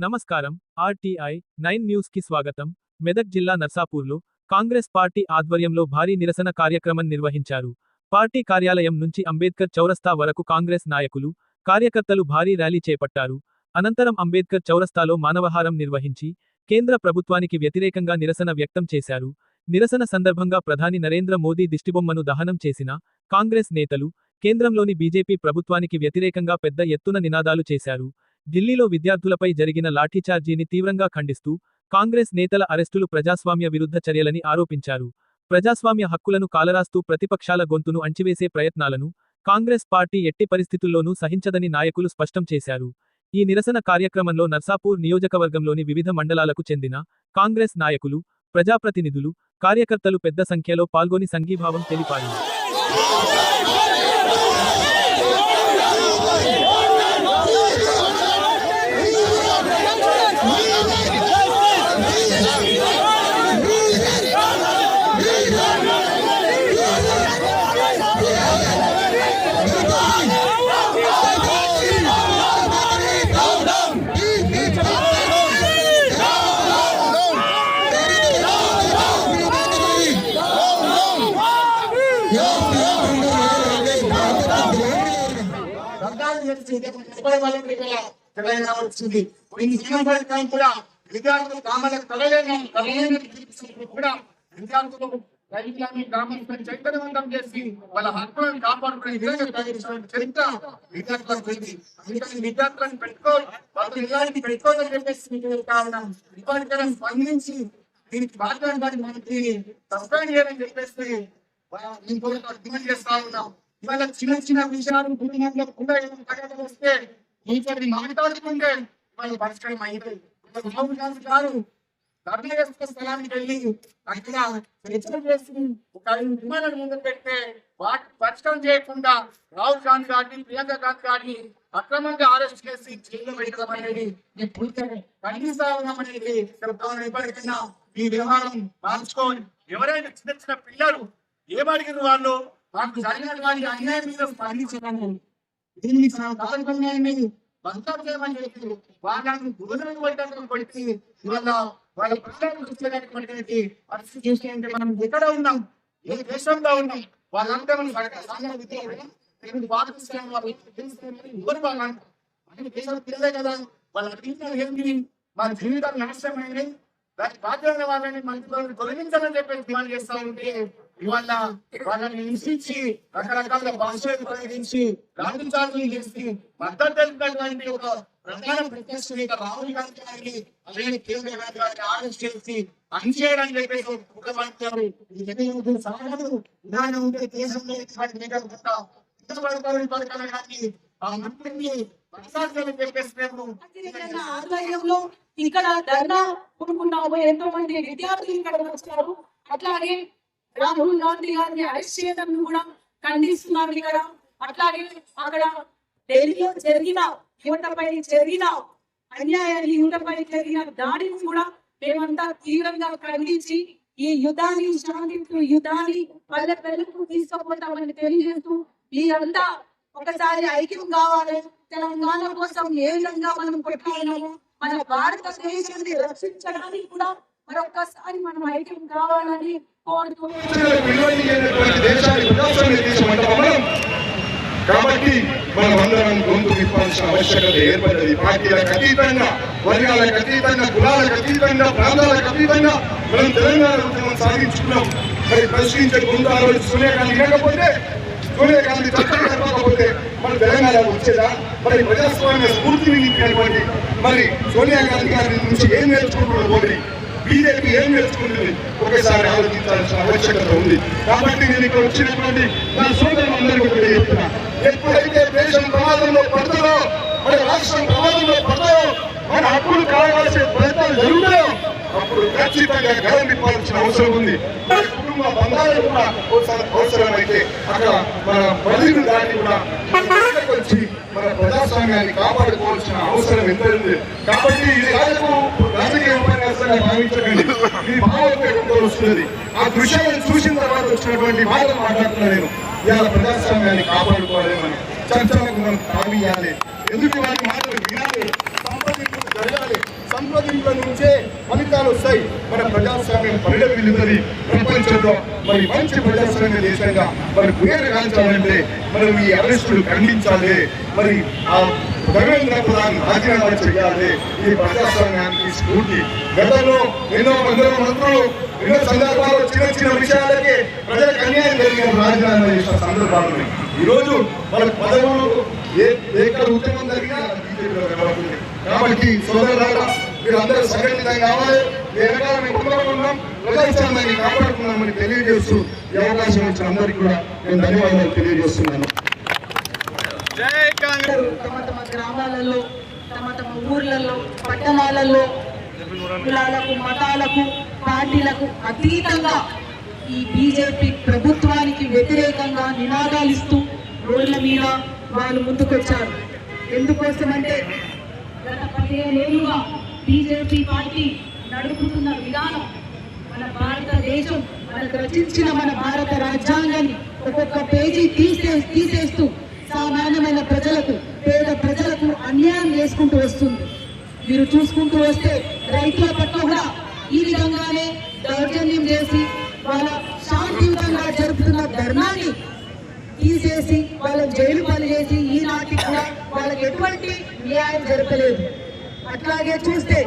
నమస్కారం. RTI 9 news కి స్వాగతం. మెదక్ జిల్లా నర్సాపూర్లో కాంగ్రెస్ పార్టీ ఆధ్వర్యంలో భారీ నిరసన కార్యక్రమం నిర్వహించారు. పార్టీ కార్యాలయం నుంచి అంబేద్కర్ చౌరస్తా వరకు కాంగ్రెస్ నాయకులు, కార్యకర్తలు భారీ ర్యాలీ చేపట్టారు. అనంతరం అంబేద్కర్ చౌరస్తాలో మానవహారం నిర్వహించి కేంద్ర ప్రభుత్వానికి వ్యతిరేకంగా నిరసన వ్యక్తం చేశారు. నిరసన సందర్భంగా ప్రధాని నరేంద్ర మోదీ దిష్టిబొమ్మను దహనం చేసిన కాంగ్రెస్ నేతలు కేంద్రంలోని బీజేపీ ప్రభుత్వానికి వ్యతిరేకంగా పెద్ద ఎత్తున నినాదాలు చేశారు. ఢిల్లీలో విద్యార్థులపై జరిగిన లాఠీచార్జీని తీవ్రంగా ఖండిస్తూ కాంగ్రెస్ నేతల అరెస్టులు ప్రజాస్వామ్య విరుద్ధ చర్యలని ఆరోపించారు. ప్రజాస్వామ్య హక్కులను కాలరాస్తూ ప్రతిపక్షాల గొంతును అణచివేసే ప్రయత్నాలను కాంగ్రెస్ పార్టీ ఎట్టి పరిస్థితుల్లోనూ సహించదని నాయకులు స్పష్టం చేశారు. ఈ నిరసన కార్యక్రమంలో నర్సాపూర్ నియోజకవర్గంలోని వివిధ మండలాలకు చెందిన కాంగ్రెస్ నాయకులు, ప్రజాప్రతినిధులు, కార్యకర్తలు పెద్ద సంఖ్యలో పాల్గొని సంఘీభావం తెలిపారు. వచ్చింది కూడా విద్యార్థులు గ్రామాలకు కూడా విద్యార్థులు రైతులని గ్రామాలను చైతన్యవంతం చేసి వాళ్ళ హక్కులను కాపాడుకునే చరిత్ర విద్యార్థులకు పోయింది. అందుకని విద్యార్థులను పెట్టుకోవాలి, వాళ్ళు ఇలాంటి పెట్టుకోవాలని చెప్పేసి కారణం ఇప్పటికైనా స్పందించి దీనికి బాధ్యత మంత్రిని సస్పెండ్ చేయాలని చెప్పేసి డిమాండ్ చేస్తా ఉన్నాం. ఇవాళ చిన్న చిన్న విషయాలు కుటుంబంలో కూడా వస్తే ఇంకొకటి మాట్లాడుకుంటే వాళ్ళు పరిష్కారం అయిపోయి రాహుల్ గాంధీ గారు ధర్మవేశ్వర స్థలానికి వెళ్ళి అక్కడ చర్చలు చేసి ఒక 5 విమానాలు ముందు పెడితే వాటి పరిష్కారం చేయకుండా రాహుల్ గాంధీ గారిని, ప్రియాంక గాంధీ గారిని అక్రమంగా అరెస్ట్ చేసి జైల్లో పెట్టడం అనేది ఖండిస్తా ఉన్నామనేది చెప్తామని ఇప్పటికైనా ఈ వ్యవహారం మార్చుకోవాలి. ఎవరైనా చిన్న చిన్న పిల్లలు ఏమడిగిన వాళ్ళు మాకు జరిగినటువంటి అన్యాయం మీద స్పందించాలని దీన్ని కారణాన్ని బంధం చేయమని చెప్పి వాళ్ళని భోజనం పెట్టడం కొడితే ఇవాళ వాళ్ళ పిల్లలు చూసేటటువంటి పరిస్థితి చూస్తే మనం ఎక్కడ ఉన్నాం, ఏ దేశంలో ఉన్నాం, వాళ్ళంతా మనం దేశం పిల్లలే కదా, వాళ్ళ జీవితాలు ఏంటి, మన జీవితాలు నాశనమైనవి, దానికి బాధ్యత వాళ్ళని మన తొలగించాలని చెప్పి డిమాండ్ చేస్తా ఉంటే ఇవాళ వాళ్ళని హింసించి రకరకాల భాషలు ఉపయోగించి రాజకీయాలు చేసి మద్దతు తెలిపినటువంటి ఒక ప్రధాన ప్రతిష్ట రాహుల్ గాంధీ గారిని అలాగే కేంద్ర గాంధీ అరెస్ట్ చేసి అణిచేయడానికి చెప్పేసి విధానం ఉంటే దేశంలో ఆ మంత్రిని ఆధ్వర్యంలో ఇక్కడ ధర్నా కొనుక్కున్నాము. ఎంతో మంది విద్యార్థులు ఇక్కడ వచ్చారు. అట్లాగే రాహుల్ గాంధీ గారిని అరెస్ట్ చేయడం కూడా ఖండిస్తున్నారు ఇక్కడ. అట్లాగే అక్కడ ఢిల్లీలో జరిగిన యువతపై జరిగిన అన్యాయాన్ని, యువతపై జరిగిన దాడిని కూడా మేమంతా తీవ్రంగా ఖండించి ఈ యుద్ధాన్ని, శాంతింపు యుద్ధాన్ని పల్లె పల్లెకు తీసుకుపోతామని తెలియజేస్తూ మీరంతా ఒకసారి ఐక్యం కావాలి. తెలంగాణ కోసం ఏ విధంగా మనం కొట్లాడినాము, మన భారతదేశాన్ని రక్షించడానికి కూడా మరొకసారి మనం ఐక్యం కావాలని కాబట్టి మనం అందరం గొంతు విప్పాల్సిన ఆవశ్యకత ఏర్పడ్డది. పార్టీలకు అతీతంగా, వర్గాలకు అతీతంగా, కులాలకు అతీతంగా, ప్రాంతాలకు అతీతంగా మనం తెలంగాణ ఉద్యమం సాధించుకున్నాం. మరి ప్రశ్నించే గొంతు ఆ రోజు సోనియా గాంధీ లేకపోతే, సోనియా గాంధీ చట్టం చెప్పకపోతే మన తెలంగాణ వచ్చేదా? మరి ప్రజాస్వామ్య స్ఫూర్తిని నింపినటువంటి మరి సోనియా గాంధీ గారి నుంచి ఏం నేర్చుకుంటున్నారు, మోదీ బీజేపీ ఏం నేర్చుకుంటుంది ఒకసారి ఆలోచించాల్సిన ఆవశ్యకత ఉంది. కాబట్టి నేను ఇక్కడ వచ్చినటువంటి నా సోదరులందరికీ కూడా చెప్తున్నా, ఎప్పుడైతే దేశం ప్రమాదంలో పడతారో, మన రాష్ట్రం ప్రమాదంలో పడతారో, మన హక్కులు కావాల్సిన ప్రయత్నాలు జరుగుతాయో అప్పుడు ఖచ్చితంగా గలం విప్పాల్సిన అవసరం ఉంది. కుటుంబ బంధాలు కూడా అవసరమైతే అక్కడ మన పరిధిని దాటి కూడా వచ్చి మన ప్రజాస్వామ్యాన్ని కాపాడుకోవాల్సిన అవసరం ఎంత ఉంది. కాబట్టి ఇది రాజకీయ ఉపన్యాసంగా భావించకండి, ఇది భావోద్వేగంతో వస్తుంది. ఆ దృశ్యాలను చూసిన తర్వాత వచ్చినటువంటి మాటలు మాట్లాడుతున్నా నేను. ఇలా ప్రజాస్వామ్యాన్ని కాపాడుకోవాలి, మనం చర్చలకు మనం తాగియాలి, ఎందుకు వారి మాటలు వినాలి, సంప్రదింపులు జరగాలి. సంప్రదింపుల నుంచే ఫలితాలు వస్తాయి. మన ప్రజాస్వామ్యం పరిణమిల్లుతుంది ప్రపంచంలో. మరి మంచి ప్రజాస్వామ్య దేశంగా మరి పేరుగాంచాలంటే మనం ఈ అరెస్టులు ఖండించాలి. మరి ఆ ధర్మేంద్ర ప్రధాన్ రాజీనామా చేయాలి. ఈ ప్రజాస్వామ్యానికి స్ఫూర్తి. గతంలో ఎన్నో మంత్రులు ఎన్నో సందర్భాల్లో చిన్న చిన్న విషయాలకే ప్రజలకు అన్యాయం జరిగిన రాజీనామా చేసిన సందర్భాలు ఉన్నాయి. ఈరోజు వాళ్ళ పదవులు ఎక్కడ ఉద్యమం జరిగినా బీజేపీలో కనబడుతుంది. కాబట్టి సోదరులారా మీరు అందరూ సంఘటితం కావాలి. ఉన్నాం ప్రజాస్వామ్యాన్ని కాపాడుతున్నామని తెలియజేస్తూ ఈ అవకాశం ఇచ్చిన అందరికీ కూడా నేను ధన్యవాదాలు తెలియజేస్తున్నాను. తమ తమ గ్రామాలలో తమ తమ ఊర్లలో పట్టణాలలో కులాలకు మతాలకు పార్టీలకు అతీతంగా ఈ బీజేపీ ప్రభుత్వానికి వ్యతిరేకంగా నినాదాలు ఇస్తూ రోడ్ల మీద వాళ్ళు ముందుకొచ్చారు. ఎందుకోసమంటే గత 15 ఏళ్లుగా బీజేపీ పార్టీ నడుపుతున్న విధానం మన భారతదేశం మనకు రచించిన మన భారత రాజ్యాంగాన్ని ఒక్కొక్క పేజీ తీసేస్తూ సామాన్యమైన ప్రజలకు పేద ప్రజలకు అన్యాయం చేసుకుంటూ వస్తుంది. మీరు చూసుకుంటూ వస్తే రైతుల పట్ల కూడా ఈ విధంగానే దౌర్జన్యం చేసి వాళ్ళ శాంతియుతంగా జరుపుతున్న ధర్నాన్ని తీసేసి వాళ్ళని జైలు పాలు చేసి ఈనాటికి కూడా వాళ్ళకి ఎటువంటి న్యాయం జరపలేదు. అట్లాగే చూస్తే